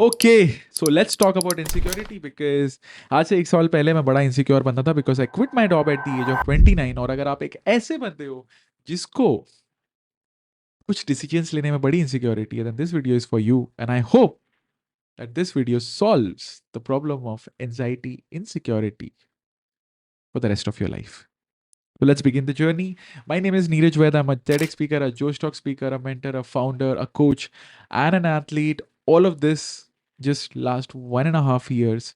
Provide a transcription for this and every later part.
Okay, so let's talk about insecurity because आज से 1 साल पहले मैं बड़ा इनसिक्योर बनता था because I quit my job at the age of 29। और अगर आप एक ऐसे बंदे हो जिसको कुछ डिसीजंस लेने में बड़ी इनसिक्योरिटी है, then this video is for you and I hope that this video solves the problem of anxiety insecurity for the rest of your life. So let's begin the journey. My name is Neeraj Vaid. I'm a TEDx speaker, a Josh Talk speaker, a mentor, a founder, a coach, and an athlete. All of this just last 1.5 years.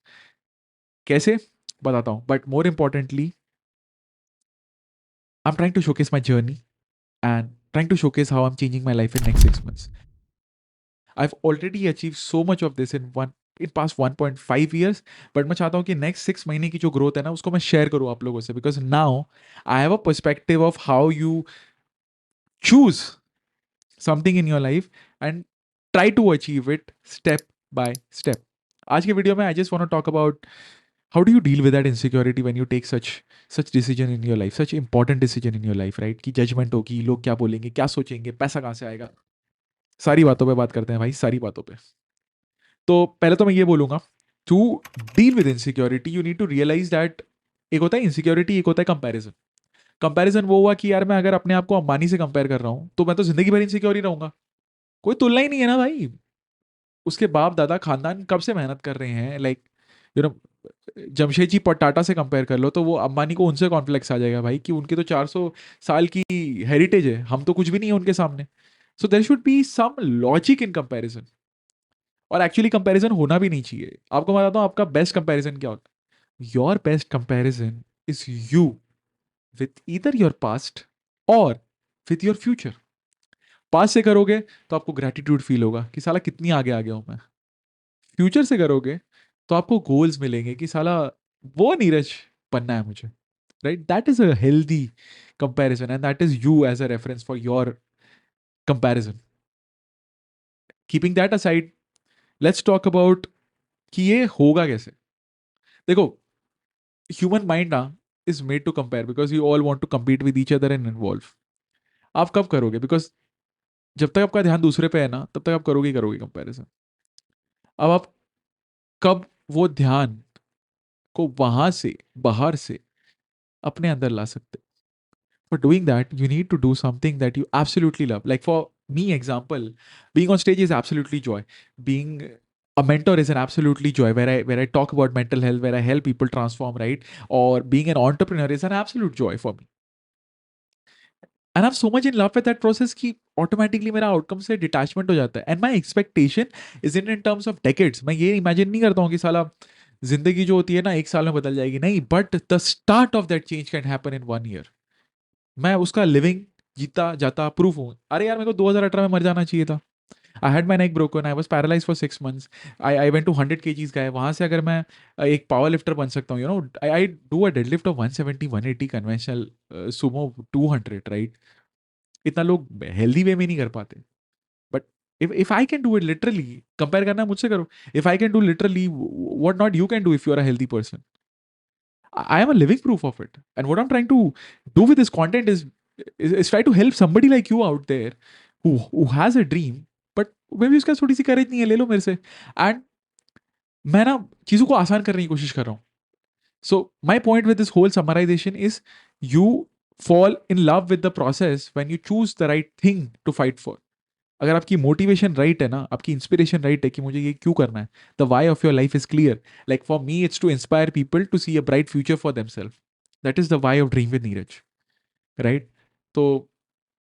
कैसे बताता हूँ, but more importantly I am trying to showcase my journey and trying to showcase how I'm changing my life in next 6 months. I've already achieved so much of this in past 1.5 years, but मैं चाहता हूँ कि next 6 महीने की जो growth है ना उसको मैं शेयर करूँ आप लोगों से, because now I have a perspective of how you choose something in your life and try to achieve it step by step. आज के वीडियो में I just want to talk about how do you deal with that insecurity when you take such decision in your life, such important decision in your life, right? कि judgment होगी, लोग क्या बोलेंगे, क्या सोचेंगे, पैसा कहाँ से आएगा, सारी बातों पे बात करते हैं भाई, सारी बातों पे. तो पहले तो मैं ये बोलूंगा, to deal with insecurity you need to realize that एक होता है इनसिक्योरिटी, एक होता है कंपैरिजन. कंपैरिजन वो हुआ कि यार मैं अगर अपने आप को अंबानी से कंपेयर कर रहा हूँ तो मैं तो जिंदगी भर इनसिक्योर ही रहूंगा. कोई तुलना ही नहीं है ना भाई. उसके बाप दादा खानदान कब से मेहनत कर रहे हैं, like you know Jamshedji Tata से कंपेयर कर लो तो वो अंबानी को उनसे कॉन्फ्लेक्स आ जाएगा भाई कि उनकी तो 400 साल की हेरिटेज है, हम तो कुछ भी नहीं है उनके सामने. So there should be some logic in comparison. और एक्चुअली कंपैरिजन होना भी नहीं चाहिए. आपको बताता हूँ आपका बेस्ट कंपैरिजन क्या होता है. Your best comparison is you with either your past और विथ योर फ्यूचर. पास्ट से करोगे तो आपको ग्रेटिट्यूड फील होगा कि साला कितनी आगे आ गया हूं मैं. फ्यूचर से करोगे तो आपको गोल्स मिलेंगे कि साला वो नीरज बनना है मुझे. Right, that is a healthy comparison and that is you as a reference for your comparison. Keeping that aside, let's talk about कि ये होगा कैसे. देखो, ह्यूमन माइंड ना is made to compare because you all want to compete विद each other and involve. आप कब करोगे, बिकॉज जब तक आपका ध्यान दूसरे पे है ना तब तक आप करोगे ही करोगे कंपैरिजन. अब आप कब वो ध्यान को वहां से, बाहर से अपने अंदर ला सकते. For doing that, you need to do something that you absolutely love. Like for me, example, being on stage is absolutely joy. Being a mentor is an absolutely joy where I talk about mental health, where I help people transform, right? Or being an entrepreneur is an absolute joy for me. And I'm so much in love with that process कि automatically मेरा outcome से detachment हो जाता है. And my expectation isn't in terms of decades. मैं ये imagine नहीं करता हूँ कि साला जिंदगी जो होती है ना 1 साल में बदल जाएगी, नहीं. But the start of that change can happen in 1 year. मैं उसका लिविंग जीता जाता प्रूफ हूँ. अरे यार मेरे को 2018 में मर जाना चाहिए था. I had my neck broken, I was paralyse for 6 months. I went to 100 kgs गए. वहाँ से अगर मैं एक पावर लिफ्टर बन सकता हूँ, you know, I do a dead lift off 170 180 conventional, Sumo 200, right. इतना लोग हेल्दी वे में नहीं कर पाते. But if I can do it literally, compare करना मुझसे करो. If I can do literally what not you can do if you are a healthy person. I am a living proof of it. And what I'm trying to do with this content is try to help somebody like you out there who has a dream, but maybe उसका थोड़ी सी करेज नहीं है, ले लो मेरे से. And मैं ना चीज़ों को आसान करने की कोशिश कर रहा हूँ. So my point with this whole summarization is you fall in love with the process when you choose the right thing to fight for. अगर आपकी मोटिवेशन राइट है ना, आपकी इंस्पिरेशन राइट है कि मुझे ये क्यों करना है, the why of your life is clear. Like for me it's to inspire people to see a bright future for themselves. That is the why of dream with Neeraj, right. तो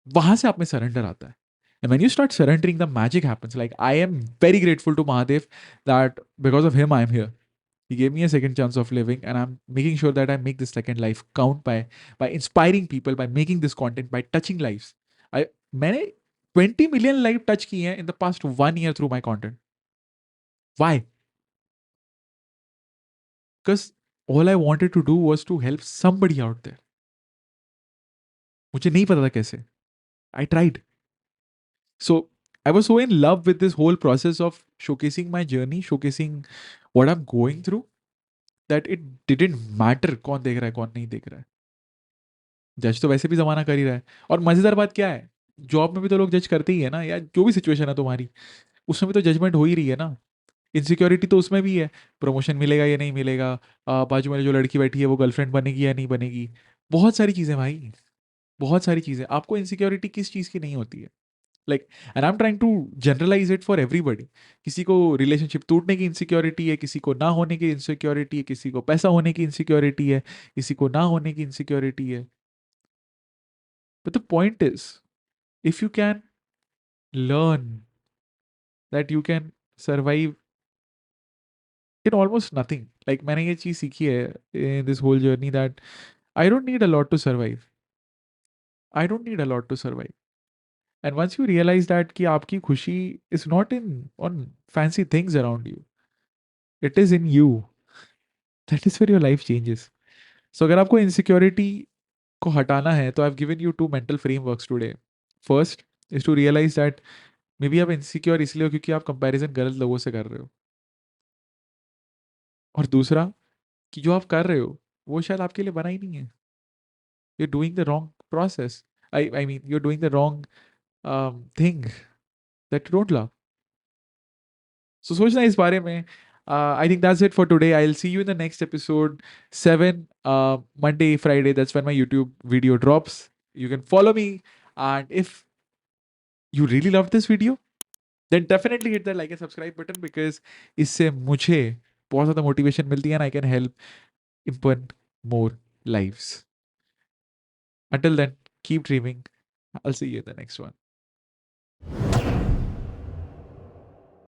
वहां से आप में सरेंडर आता है. And when you start surrendering, the magic happens. Like I am very grateful to Mahadev that because of him I am here. He gave me a second chance of living, and I'm making sure that I make this second life count by inspiring people, by making this content, by touching lives. I मैंने 20 million life touch किए हैं in the past 1 year through my content. Why? Because all I wanted to do was to help somebody out there. मुझे नहीं पता था कैसे. I tried. So I was so in love with this whole process of showcasing my journey, showcasing what I'm going through, that it didn't matter कौन देख रहा है कौन नहीं देख रहा है. जज तो वैसे भी जमाना कर ही रहा है. और मजेदार बात क्या है, जॉब में भी तो लोग जज करते ही है ना यार. जो भी सिचुएशन है तुम्हारी, उसमें भी तो जजमेंट हो ही रही है ना. इनसिक्योरिटी तो उसमें भी है, प्रमोशन मिलेगा या नहीं मिलेगा, बाजू में जो लड़की बैठी है वो गर्लफ्रेंड बनेगी या नहीं बनेगी, बहुत सारी चीज़ें भाई, बहुत सारी चीज़ें। आपको इनसिक्योरिटी किस चीज़ की नहीं होती है? Like, and I am trying to generalize it for everybody. किसी को रिलेशनशिप टूटने की इनसिक्योरिटी है, किसी को ना होने की इनसिक्योरिटी है, किसी को पैसा होने की इनसिक्योरिटी है, किसी को ना होने की इनसिक्योरिटी है। But the point is, if you can learn that you can survive in almost nothing, like मैंने ये चीज़ सीखी है in this whole journey, that I don't need a lot to survive, I don't need a lot to survive. And once you realize that कि आपकी खुशी is not in on fancy things around you, it is in you, that is where your life changes. सो अगर आपको insecurity को हटाना है तो I have given you two mental frameworks today. First is to realize that maybe आप insecure इसलिए हो क्योंकि आप कंपैरिजन गलत लोगों से कर रहे हो, और दूसरा कि जो आप कर रहे हो वो शायद आपके लिए बना ही नहीं है, you doing the wrong process, I mean you doing the wrong thing that you don't love. So सोचना इस बारे में। I think that's it for today. I'll see you in the next episode 7, Monday, Friday. That's when my YouTube video drops. You can follow me. And if you really loved this video, then definitely hit the like and subscribe button, because इससे मुझे बहुत ज़्यादा motivation मिलती है and I can help impact more lives. Until then, keep dreaming. I'll see you in the next one.